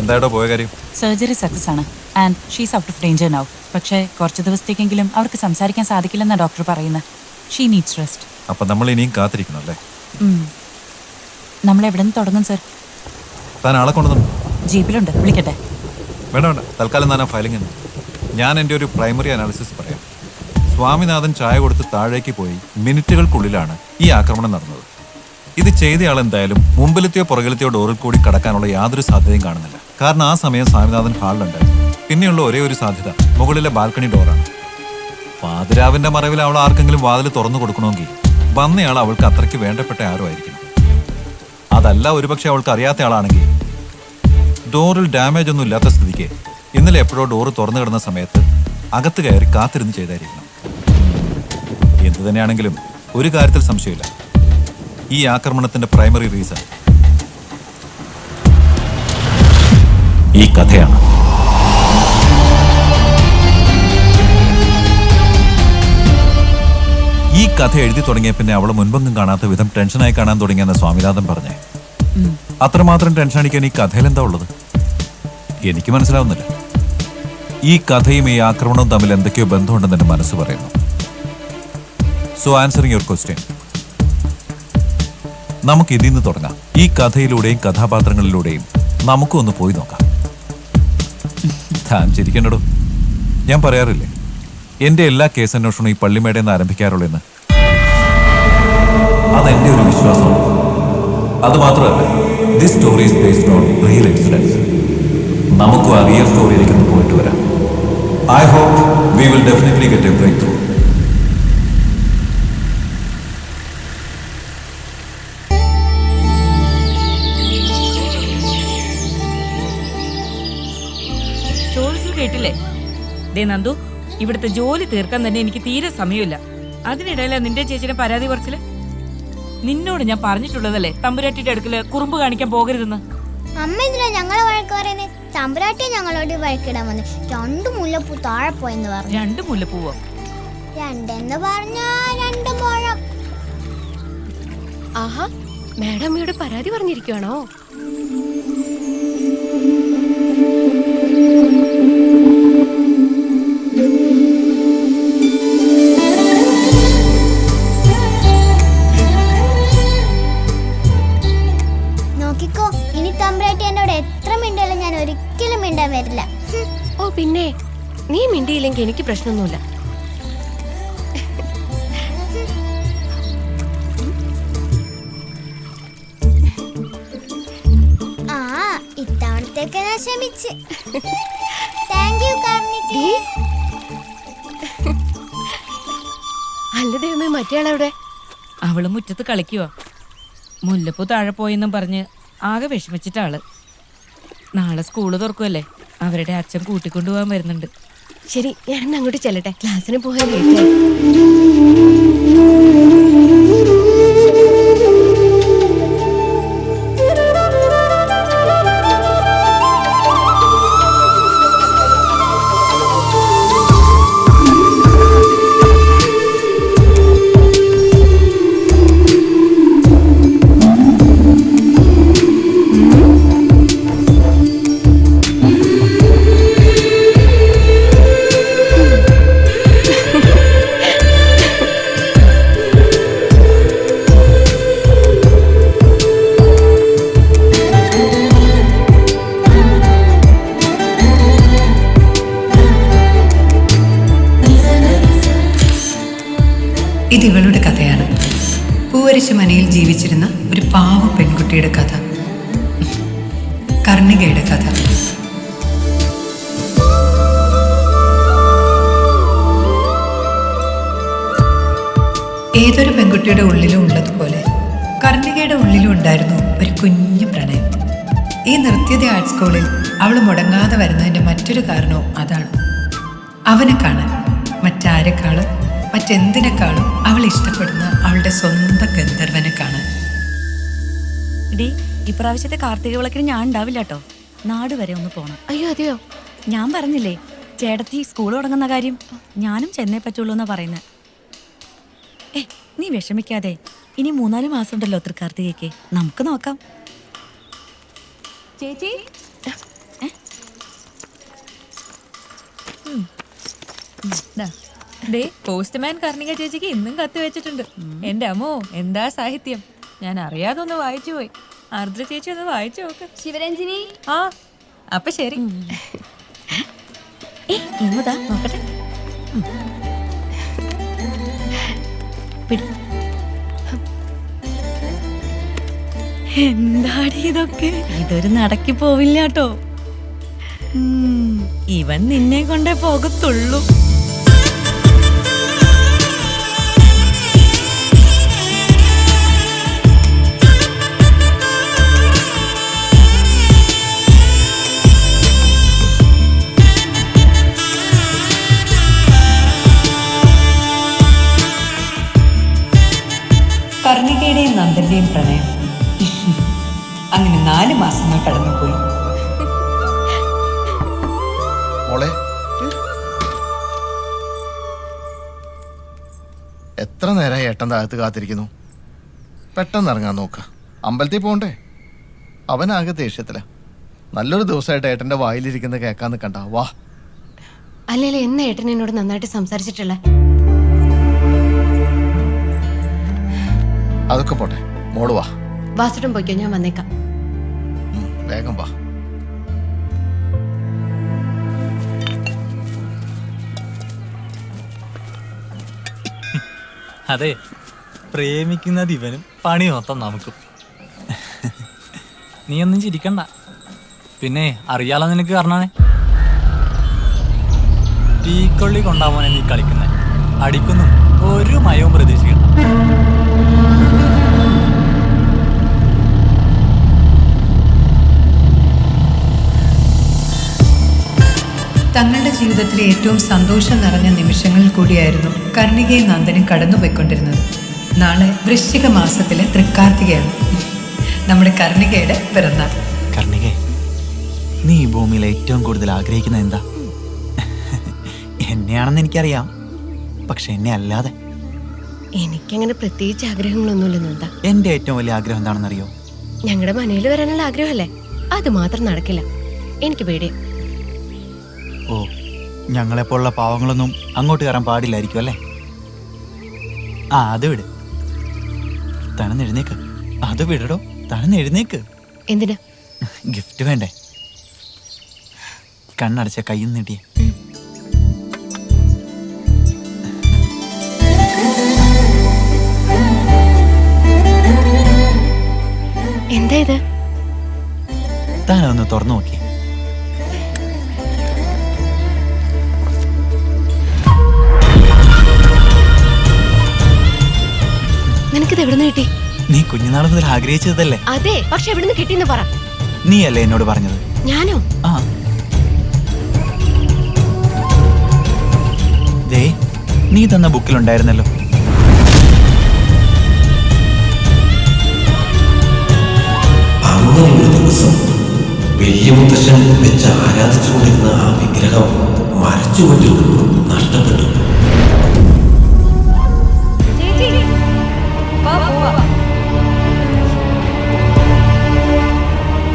എന്തായിട്ടോ പോയ കാര്യം? Surgery success ആണ് and she's out of danger now. പക്ഷേ കുറച്ച് ദിവസത്തേക്കെങ്കിലും അവർക്ക് സംസാരിക്കാൻ സാധിക്കില്ലെന്നാണ് ഡോക്ടർ പറയുന്നത്. She needs rest. അപ്പൊ നമ്മൾ ഇനിയും കാത്തിരിക്കണം അല്ലേ? നമ്മൾ എവിടെ നിന്ന് തുടങ്ങും സർ? താൻ ആളെ കൊണ്ടുവന്നു? ജീപ്പിലുണ്ട്, വിളിക്കട്ടെ? വേണ്ട വേണ്ട, തൽക്കാലം താൻ ആ ഫയലിംഗ് ഉണ്ട്. ഞാൻ എൻ്റെ ഒരു പ്രൈമറി അനാലിസിസ് പറയാം. സ്വാമിനാഥൻ ചായ കൊടുത്ത് താഴേക്ക് പോയി മിനിറ്റുകൾക്കുള്ളിലാണ് ഈ ആക്രമണം നടന്നത്. ഇത് ചെയ്തയാൾ എന്തായാലും മുമ്പിലത്തെയോ പുറകിലത്തെയോ ഡോറിൽ കൂടി കടക്കാനുള്ള യാതൊരു സാധ്യതയും കാണുന്നില്ല. കാരണം ആ സമയം സ്വാമിനാഥൻ ഹാളിലുണ്ടായിരുന്നു. പിന്നെയുള്ള ഒരേ ഒരു സാധ്യത മുകളിലെ ബാൽക്കണി ഡോറാണ്. പാതിരാവിന്റെ മറവിൽ അവൾ ആർക്കെങ്കിലും വാതിൽ തുറന്നു കൊടുക്കണമെങ്കിൽ വന്നയാൾ അവൾക്ക് അത്രയ്ക്ക് വേണ്ടപ്പെട്ട ആരോ ആയിരിക്കണം. അതല്ല ഒരുപക്ഷെ അവൾക്ക് അറിയാത്ത ആളാണെങ്കിൽ ഡോറിൽ ഡാമേജ് ഒന്നും ഇല്ലാത്ത സ്ഥിതിക്ക് ഇന്നലെ എപ്പോഴോ ഡോറ് തുറന്നു കിടന്ന സമയത്ത് അകത്ത് കയറി കാത്തിരുന്ന് ചെയ്തായിരിക്കണം. എന്തു തന്നെയാണെങ്കിലും ഒരു കാര്യത്തിൽ സംശയമില്ല, ഈ ആക്രമണത്തിന്റെ പ്രൈമറി റീസൺ ഈ കഥയാണ്. ഈ കഥ എഴുതി തുടങ്ങിയ പിന്നെ അവളെ മുൻപൊന്നും കാണാത്ത വിധം ടെൻഷനായി കാണാൻ തുടങ്ങിയെന്ന് സ്വാമിനാഥൻ പറഞ്ഞേ. അത്രമാത്രം ടെൻഷൻ അടിക്കാൻ ഈ കഥയിൽ എന്താ ഉള്ളത്? എനിക്ക് മനസ്സിലാവുന്നില്ല. ഈ കഥയും ഈ ആക്രമണവും തമ്മിൽ എന്തൊക്കെയോ ബന്ധമുണ്ടെന്ന് എൻ്റെ മനസ്സ് പറയുന്നു. സോ ആൻസറിങ് യുവർ ക്വസ്റ്റ്യൻ, നമുക്ക് ഇതിൽ നിന്ന് തുടങ്ങാം. ഈ കഥയിലൂടെയും കഥാപാത്രങ്ങളിലൂടെയും നമുക്കും ഒന്ന് പോയി നോക്കാം. താൻ ചിരിക്കണ്ടോ? ഞാൻ പറയാറില്ലേ, എൻ്റെ എല്ലാ കേസന്വേഷണവും ഈ പള്ളിമേടയിൽ നിന്ന് ആരംഭിക്കാറുള്ളൂ എന്ന്. അതെൻ്റെ ഒരു വിശ്വാസമാണ്. അതുമാത്രമല്ല, this story is based on real incidents. നമുക്കും ആ റിയൽ സ്റ്റോറിയിലേക്ക് ഒന്ന് പോയിട്ട് വരാം. I hope we will definitely get a breakthrough. കേട്ടില്ലേ? ദേ നന്ദു, ഇവിടുത്തെ ജോലി തീർക്കാൻ തന്നെ എനിക്ക് തീരെ സമയമില്ല. അതിനിടയില നിന്റെ ചേച്ചിയുടെ പരാതി പറച്ചില്. നിന്നോട് ഞാൻ പറഞ്ഞിട്ടുള്ളതല്ലേ തമ്പുരാട്ടിയുടെ അടുക്കല് കുറുമ്പ് കാണിക്കാൻ പോകരുതെന്ന്. അമ്മ എന്തിനാ ഞങ്ങളെ വഴക്ക് പറയുന്നത്? തമ്പുരാട്ടി ഞങ്ങളോട് വഴക്കിടാൻ വന്ന് 2 മുല്ലപ്പൂ താഴെ പോയെന്ന് പറഞ്ഞു. 2 മുല്ലപ്പൂവോ? 2 പറഞ്ഞാ 2 മുഴം. ആഹാ, മാഡം അമ്മയോട് പരാതി പറഞ്ഞിരിക്കുവാണോ? നോക്കിക്കോ, ഇനി തമ്പുരാട്ടി എന്നോട് എത്ര മിണ്ടിയാലും ഞാൻ ഒരിക്കലും മിണ്ടാൻ വരില്ല. ഓ പിന്നെ, നീ മിണ്ടിയില്ലെങ്കിൽ എനിക്ക് പ്രശ്നമൊന്നുമില്ല. ആ, ഇത്തവണത്തേക്ക് ഞാൻ ക്ഷമിച്ച്. താങ്ക് യു കാർണികി. അല്ല ദൈവമേ, മറ്റേ ആളെവിടെ? അവള് മുറ്റത്ത് കളിക്കുവാ. മുല്ലപ്പൂ താഴെ പോയെന്നും പറഞ്ഞ് ആകെ വിഷമിച്ചിട്ടാള്. നാളെ സ്കൂള് തുറക്കുമല്ലേ, അവരുടെ അച്ഛൻ കൂട്ടിക്കൊണ്ടുപോകാൻ വരുന്നുണ്ട്. ശരി, ഞാൻ അങ്ങോട്ട് ചെല്ലട്ടെ, ക്ലാസ്സിന് പോകാൻ ലേറ്റായി. ഇത് ഇവളുടെ കഥയാണ്. പൂവരശ മനയിൽ ജീവിച്ചിരുന്ന ഒരു പാവ പെൺകുട്ടിയുടെ കഥ, കർണികയുടെ കഥ. ഏതൊരു പെൺകുട്ടിയുടെ ഉള്ളിലും ഉള്ളതുപോലെ കർണികയുടെ ഉള്ളിലും ഉണ്ടായിരുന്നു ഒരു കുഞ്ഞു പ്രണയം. ഈ നൃത്യത ആർട്ട് സ്കൂളിൽ അവൾ മുടങ്ങാതെ വരുന്നതിൻ്റെ മറ്റൊരു കാരണവും അതാണ്. അവനെ കാണാൻ, മറ്റാരെക്കാളും മറ്റെന്തിനേക്കാളും അവൾ ഇഷ്ടപ്പെടുന്ന അവളുടെ സ്വന്തം ഗന്ധർവനെ കാണാൻ. ഡി, ഇപ്രാവശ്യത്തെ കാർത്തിക വിളക്കിന് ഞാൻ ഉണ്ടാവില്ല കേട്ടോ. നാട് വരെ ഒന്ന് പോണം. അയ്യോ അതെയോ? ഞാൻ പറഞ്ഞില്ലേ ചേട്ടത്തി സ്കൂൾ തുടങ്ങുന്ന കാര്യം, ഞാനും ചെന്നൈ പറ്റുള്ളൂ എന്നാ പറയുന്നത്. നീ വിഷമിക്കാതെ, ഇനി 3-4 മാസം ഉണ്ടല്ലോ തൃക്കാർത്തികയ്ക്ക്, നമുക്ക് നോക്കാം. ചേച്ചി ദേ പോസ്റ്റ്മാൻ കർണിക ചേച്ചിക്ക് ഇന്നും കത്ത് വെച്ചിട്ടുണ്ട്. എന്റെ അമ്മോ എന്താ സാഹിത്യം. ഞാൻ അറിയാതെ ഒന്ന് വായിച്ചു പോയി. ആർദ്ര ചേച്ചി ഒന്ന് വായിച്ചു നോക്ക്. ശിവരഞ്ജിനി, ആ അപ്പൊ ശരി. ഇങ്ങതാ നോക്കട്ടെ. എന്താടി ഇതൊക്കെ? ഇതൊരു നടക്കി പോവില്ല കേട്ടോ. ഇവൻ നിന്നെ കൊണ്ടേ പോകത്തുള്ളൂ. കർണികയുടെയും നന്ദന്റെയും പ്രണയം അങ്ങനെ 4 മാസങ്ങൾ കടന്നുപോയി. മോളെ, എത്ര നേരമായി ഏട്ടൻ താഴത്ത് കാത്തിരിക്കുന്നു? പെട്ടെന്ന് ഇറങ്ങാൻ നോക്ക. അമ്പലത്തിൽ പോകണ്ടേ? അവനാകെ ദേഷ്യത്തില. നല്ലൊരു ദിവസമായിട്ട് ഏട്ടന്റെ വായിലിരിക്കുന്നത് കേൾക്കാൻ നിൽക്കണ്ട. വാ. അല്ലേലും എന്ന് ഏട്ടൻ എന്നോട് നന്നായിട്ട് സംസാരിച്ചിട്ടുള്ള. അതൊക്കെ പോട്ടെ, മോള് വാ. വാസുട്ടും പോയിക്കോ, ഞാൻ വന്നേക്കാം. വേഗം വാ. അതെ, പ്രേമിക്കുന്നത് ഇവനും പണി മൊത്തം നമുക്കും. നീ ഒന്നും ചിരിക്കണ്ട. പിന്നെ അറിയാലോ നിനക്ക് കാരണമാണ് തീക്കൊള്ളി കൊണ്ടാവാനെ നീ കളിക്കുന്നത്. അടിക്കുന്നു ഒരു മയവും പ്രതീക്ഷിക്കണം. തങ്ങളുടെ ജീവിതത്തിലെ ഏറ്റവും സന്തോഷം നിറഞ്ഞ നിമിഷങ്ങളിൽ കൂടിയായിരുന്നു കർണികയും നന്ദനും കടന്നുപോയിക്കൊണ്ടിരുന്നത്. നാളെ വൃശ്ചിക മാസത്തിലെ തൃക്കാർത്തികയാണ്, നമ്മുടെ കർണികയുടെ പിറന്നാൾ. കർണികേ, നീ ഈ ഭൂമിയിൽ ഏറ്റവും കൂടുതൽ ആഗ്രഹിക്കുന്നത് എന്താ? എന്നെയാണെന്ന് എനിക്കറിയാം, പക്ഷെ എന്നെ അല്ലാതെ. എനിക്കങ്ങനെ പ്രത്യേകിച്ച് ആഗ്രഹങ്ങളൊന്നുമില്ല നന്ദ. എൻ്റെ ഏറ്റവും വലിയ ആഗ്രഹം എന്താണെന്നറിയോ? ഞങ്ങളുടെ മനയിൽ വരാനുള്ള ആഗ്രഹമല്ലേ, അത് മാത്രം നടക്കില്ല. എനിക്ക് പേടിയാ. ഓ, ഞങ്ങളെപ്പോലുള്ള പാവങ്ങളൊന്നും അങ്ങോട്ട് കയറാൻ പാടില്ലായിരിക്കും അല്ലേ? ആ, അത് വിട്. തണുന്നെഴുന്നേക്ക്. അത് വിടടോ, തണുന്നെഴുന്നേക്ക്. എന്തിനാ? ഗിഫ്റ്റ് വേണ്ടേ? കണ്ണടച്ച കയ്യിൽ നീട്ടിയേ. എന്താ ഇത്? താനൊന്ന് തുറന്നു നോക്കി. നിനക്കിത് എവിടുന്ന് കിട്ടി? നീ കുഞ്ഞുനാൾ മുതൽ ആഗ്രഹിച്ചതല്ലേ? അതെ, പക്ഷെ എവിടുന്ന് കിട്ടിയെന്ന് പറ. നീയല്ലേ എന്നോട് പറഞ്ഞത്? ഞാനോ? ആ, ദേ, നീ തന്ന ബുക്കിലുണ്ടായിരുന്നല്ലോ. അങ്ങനെ ഒരു ദിവസം വലിയ മുത്തശ്ശൻ വെച്ച് ആരാധിച്ചുകൊണ്ടിരുന്ന ആ വിഗ്രഹം മരച്ചുവട്ടിൽ നിന്നും നഷ്ടപ്പെട്ടു.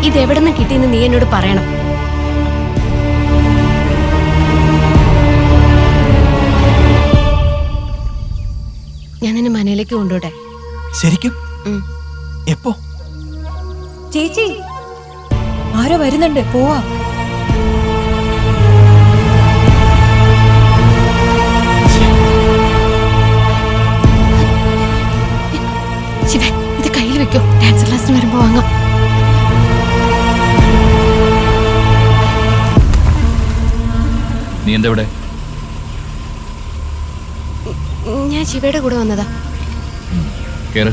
ഇതെവിടുന്ന് കിട്ടിയെന്ന് നീ എന്നോട് പറയണം. ഞാൻ നിന്നെ മനയിലേക്ക് കൊണ്ടുപോട്ടെ? ശരിക്കും? എപ്പോ? ചേച്ചി ആരോ വരുന്നുണ്ട്, പോവാ. ശിവ, ഇത് കയ്യിൽ വെക്കോ, ഡാൻസ് ക്ലാസ്സിന് വരുമ്പോ വാങ്ങാം. നീ എന്താ ഇവിടെ? ഞാൻ ശിവയുടെ കൂടെ വന്നതാ. കേറ്.